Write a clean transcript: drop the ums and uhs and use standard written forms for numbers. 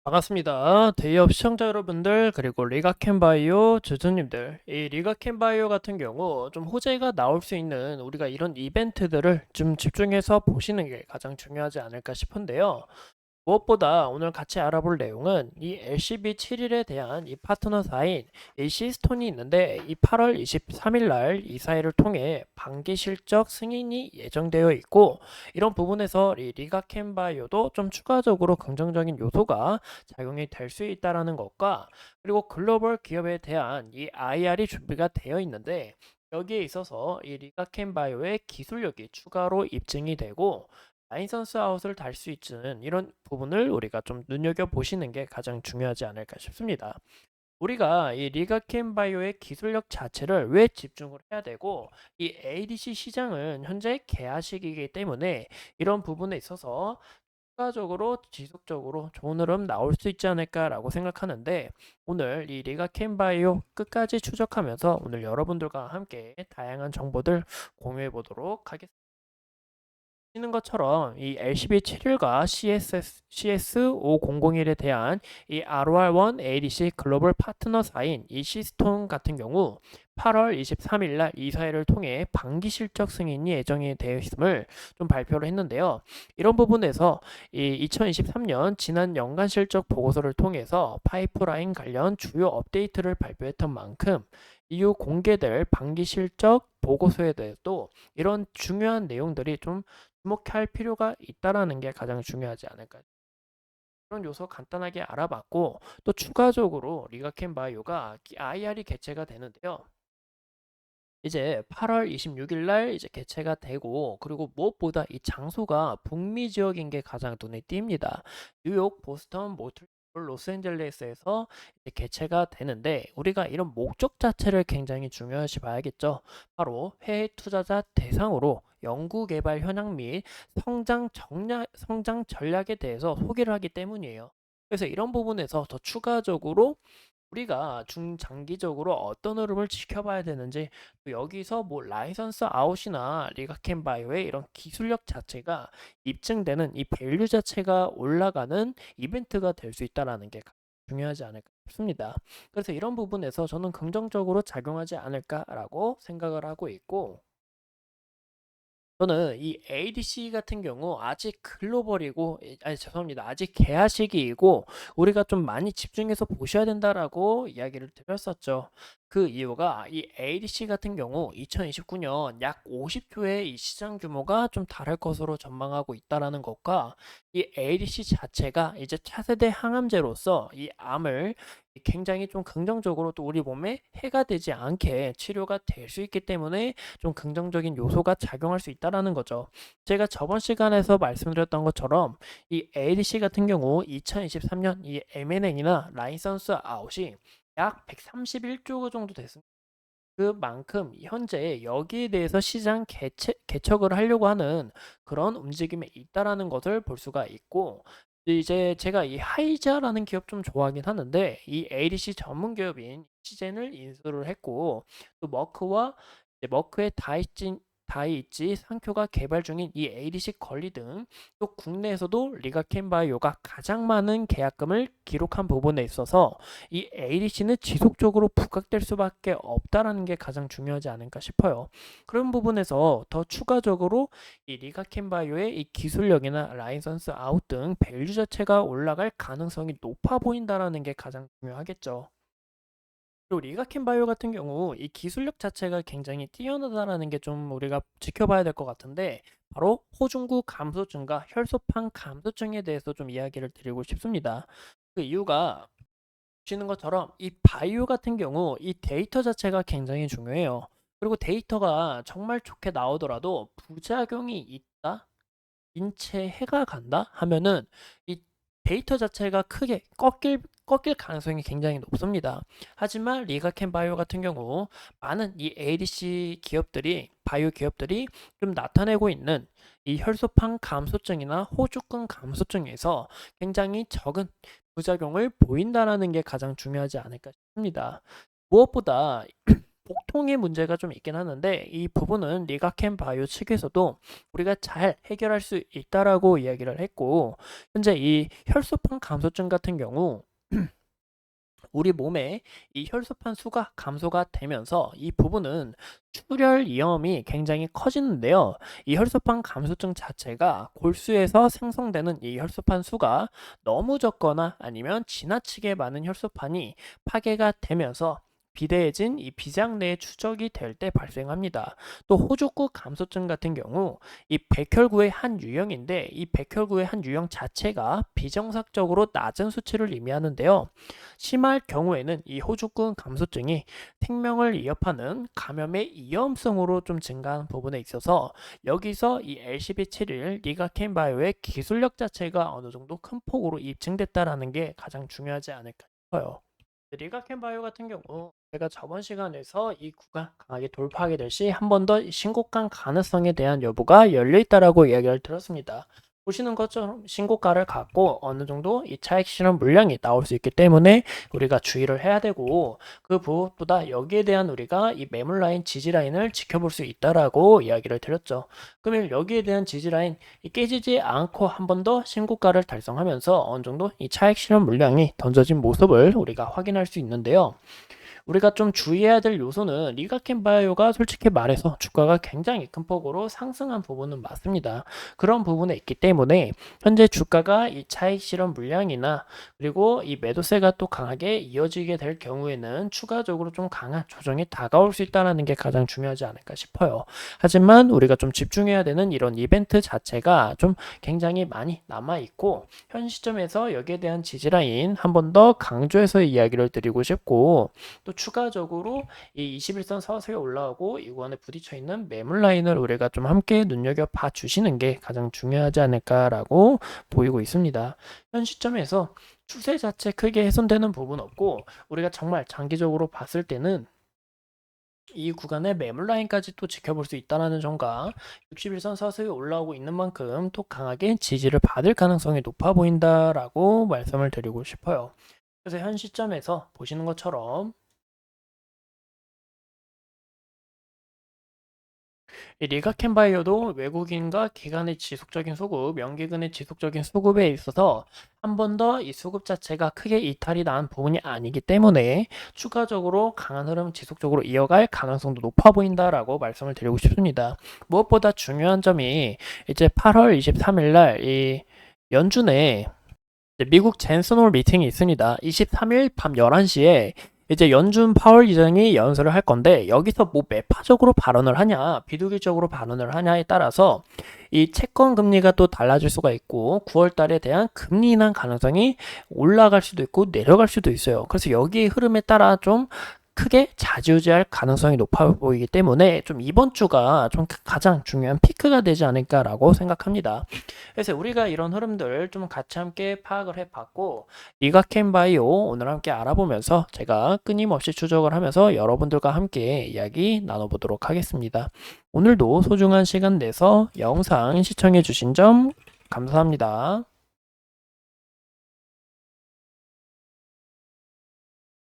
반갑습니다. 데이업 시청자 여러분들 그리고 리가캔바이오 주주님들, 이 리가캔바이오 같은 경우 좀 호재가 나올 수 있는 우리가 이런 이벤트들을 좀 집중해서 보시는 게 가장 중요하지 않을까 싶은데요. 무엇보다 오늘 같이 알아볼 내용은 이 LCB71에 대한 이 파트너사인 이 시스톤이 있는데, 이 8월 23일 날 이 사회를 통해 반기 실적 승인이 예정되어 있고, 이런 부분에서 이 리가캔바이오도 좀 추가적으로 긍정적인 요소가 작용이 될 수 있다라는 것과, 그리고 글로벌 기업에 대한 이 IR이 준비가 되어 있는데, 여기에 있어서 이 리가캔바이오의 기술력이 추가로 입증이 되고 라이선스 아웃을 달 수 있는 이런 부분을 우리가 좀 눈여겨보시는 게 가장 중요하지 않을까 싶습니다. 우리가 이 리가켄바이오의 기술력 자체를 왜 집중을 해야 되고, 이 ADC 시장은 현재 개화 시기이기 때문에 이런 부분에 있어서 추가적으로 지속적으로 좋은 흐름 나올 수 있지 않을까라고 생각하는데, 오늘 이 리가켄바이오 끝까지 추적하면서 오늘 여러분들과 함께 다양한 정보들 공유해 보도록 하겠습니다. 보시는 것처럼 이 LCB71과 CS5001에 대한 이 ROR1 ADC 글로벌 파트너사인 이 시스톤 같은 경우 8월 23일 날 이사회를 통해 반기 실적 승인이 예정이 되어 있음을 좀 발표를 했는데요. 이런 부분에서 이 2023년 지난 연간 실적 보고서를 통해서 파이프라인 관련 주요 업데이트를 발표했던 만큼 이후 공개될 반기 실적 보고서에 대해서도 이런 중요한 내용들이 좀 주목할 필요가 있다라는 게 가장 중요하지 않을까요? 그런 요소 간단하게 알아봤고, 또 추가적으로 리가켄바이오가 IR이 개최가 되는데요. 이제 8월 26일 날 이제 개최가 되고, 그리고 무엇보다 이 장소가 북미 지역인 게 가장 눈에 띕니다. 뉴욕, 보스턴, 모트리올, 로스앤젤레스에서 이제 개최가 되는데, 우리가 이런 목적 자체를 굉장히 중요시 봐야겠죠. 바로 해외 투자자 대상으로 연구 개발 현황 및 성장 전략에 대해서 소개를 하기 때문이에요. 그래서 이런 부분에서 더 추가적으로 우리가 중장기적으로 어떤 흐름을 지켜봐야 되는지, 또 여기서 뭐 라이선스 아웃이나 리가켄바이오의 이런 기술력 자체가 입증되는 이 밸류 자체가 올라가는 이벤트가 될 수 있다라는 게 중요하지 않을까 싶습니다. 그래서 이런 부분에서 저는 긍정적으로 작용하지 않을까라고 생각을 하고 있고, 저는 이 ADC 같은 경우 아직 글로벌이고, 아니 죄송합니다. 아직 개화 시기이고 우리가 좀 많이 집중해서 보셔야 된다라고 이야기를 드렸었죠. 그 이유가 이 ADC 같은 경우 2029년 약 50조의 이 시장 규모가 좀 다를 것으로 전망하고 있다라는 것과, 이 ADC 자체가 이제 차세대 항암제로서 이 암을 굉장히 좀 긍정적으로 또 우리 몸에 해가 되지 않게 치료가 될 수 있기 때문에 좀 긍정적인 요소가 작용할 수 있다라는 거죠. 제가 저번 시간에서 말씀드렸던 것처럼 이 ADC 같은 경우 2023년 이 M&A나 라이선스 아웃이 약 131조 정도 됐습니다. 그만큼 현재 여기에 대해서 시장 개척을 하려고 하는 그런 움직임에 있다라는 것을 볼 수가 있고, 이제 제가 이 하이자라는 기업 좀 좋아하긴 하는데, 이 ADC 전문 기업인 시젠을 인수를 했고, 또 머크와 이제 머크의 다이이치 상표가 개발 중인 이 ADC 권리 등, 또 국내에서도 리가켄바이오가 가장 많은 계약금을 기록한 부분에 있어서 이 ADC는 지속적으로 부각될 수밖에 없다라는 게 가장 중요하지 않을까 싶어요. 그런 부분에서 더 추가적으로 이 리가켄바이오의 이 기술력이나 라이선스 아웃 등 밸류 자체가 올라갈 가능성이 높아 보인다라는 게 가장 중요하겠죠. 그리고 리가켄바이오 같은 경우 이 기술력 자체가 굉장히 뛰어나다라는 게 좀 우리가 지켜봐야 될 것 같은데, 바로 호중구 감소증과 혈소판 감소증에 대해서 좀 이야기를 드리고 싶습니다. 그 이유가 보시는 것처럼 이 바이오 같은 경우 이 데이터 자체가 굉장히 중요해요. 그리고 데이터가 정말 좋게 나오더라도 부작용이 있다, 인체에 해가 간다 하면은 이 데이터 자체가 크게 꺾일 가능성이 굉장히 높습니다. 하지만 리가켄바이오 같은 경우 많은 이 ADC 기업들이 바이오 기업들이 좀 나타내고 있는 이 혈소판 감소증이나 호주근 감소증에서 굉장히 적은 부작용을 보인다라는 게 가장 중요하지 않을까 싶습니다. 무엇보다 복통의 문제가 좀 있긴 하는데 이 부분은 리가켄 바이오 측에서도 우리가 잘 해결할 수 있다라고 이야기를 했고 현재 이 혈소판 감소증 같은 경우 우리 몸에 이 혈소판 수가 감소가 되면서 이 부분은 출혈 위험이 굉장히 커지는데요. 이 혈소판 감소증 자체가 골수에서 생성되는 이 혈소판 수가 너무 적거나 아니면 지나치게 많은 혈소판이 파괴가 되면서 비대해진 이 비장내의 추적이 될 때 발생합니다. 또 호족구 감소증 같은 경우 이 백혈구의 한 유형인데 이 백혈구의 한 유형 자체가 비정상적으로 낮은 수치를 의미하는데요. 심할 경우에는 이 호주군 감소증이 생명을 위협하는 감염의 위험성으로 좀 증가한 부분에 있어서 여기서 이 LCB71 리가켄바이오의 기술력 자체가 어느 정도 큰 폭으로 입증됐다라는 게 가장 중요하지 않을까 싶어요. 리가켄바이오 같은 경우 제가 저번 시간에서 이 구간 강하게 돌파하게 될 시 한 번 더 신고가 가능성에 대한 여부가 열려 있다라고 이야기를 들었습니다. 보시는 것처럼 신고가를 갖고 어느 정도 이 차익 실현 물량이 나올 수 있기 때문에 우리가 주의를 해야 되고 그 무엇보다 여기에 대한 우리가 이 매물 라인 지지 라인을 지켜볼 수 있다라고 이야기를 드렸죠. 그러면 여기에 대한 지지 라인 깨지지 않고 한 번 더 신고가를 달성하면서 어느 정도 이 차익 실현 물량이 던져진 모습을 우리가 확인할 수 있는데요. 우리가 좀 주의해야 될 요소는 리가켄바이오가 솔직히 말해서 주가가 굉장히 큰 폭으로 상승한 부분은 맞습니다. 그런 부분에 있기 때문에 현재 주가가 이 차익 실현 물량이나 그리고 이 매도세가 또 강하게 이어지게 될 경우에는 추가적으로 좀 강한 조정이 다가올 수 있다는 게 가장 중요하지 않을까 싶어요. 하지만 우리가 좀 집중해야 되는 이런 이벤트 자체가 좀 굉장히 많이 남아있고 현 시점에서 여기에 대한 지지라인 한 번 더 강조해서 이야기를 드리고 싶고 또 추가적으로 이 21선 서서히 올라오고 이 구간에 부딪혀 있는 매물 라인을 우리가 좀 함께 눈여겨봐 주시는 게 가장 중요하지 않을까라고 보이고 있습니다. 현 시점에서 추세 자체 크게 훼손되는 부분 없고 우리가 정말 장기적으로 봤을 때는 이 구간의 매물 라인까지 또 지켜볼 수 있다는 점과 61선 서서히 올라오고 있는 만큼 또 강하게 지지를 받을 가능성이 높아 보인다라고 말씀을 드리고 싶어요. 그래서 현 시점에서 보시는 것처럼 이 리가켄바이오도 외국인과 기관의 지속적인 수급, 연기근의 지속적인 수급에 있어서 한 번 더 이 수급 자체가 크게 이탈이 난 부분이 아니기 때문에 추가적으로 강한 흐름 지속적으로 이어갈 가능성도 높아 보인다라고 말씀을 드리고 싶습니다. 무엇보다 중요한 점이 이제 8월 23일 날 이 연준에 미국 젠슨홀 미팅이 있습니다. 23일 밤 11시에 이제 연준 파월議장이 연설을 할 건데 여기서 뭐 매파적으로 발언을 하냐 비둘기적으로 발언을 하냐에 따라서 이 채권 금리가 또 달라질 수가 있고 9월 달에 대한 금리 인하 가능성이 올라갈 수도 있고 내려갈 수도 있어요. 그래서 여기 흐름에 따라 좀 크게 좌지우지할 가능성이 높아 보이기 때문에 좀 이번 주가 좀 가장 중요한 피크가 되지 않을까라고 생각합니다. 그래서 우리가 이런 흐름들 좀 같이 함께 파악을 해봤고 리가켄바이오 오늘 함께 알아보면서 제가 끊임없이 추적을 하면서 여러분들과 함께 이야기 나눠보도록 하겠습니다. 오늘도 소중한 시간 내서 영상 시청해 주신 점 감사합니다.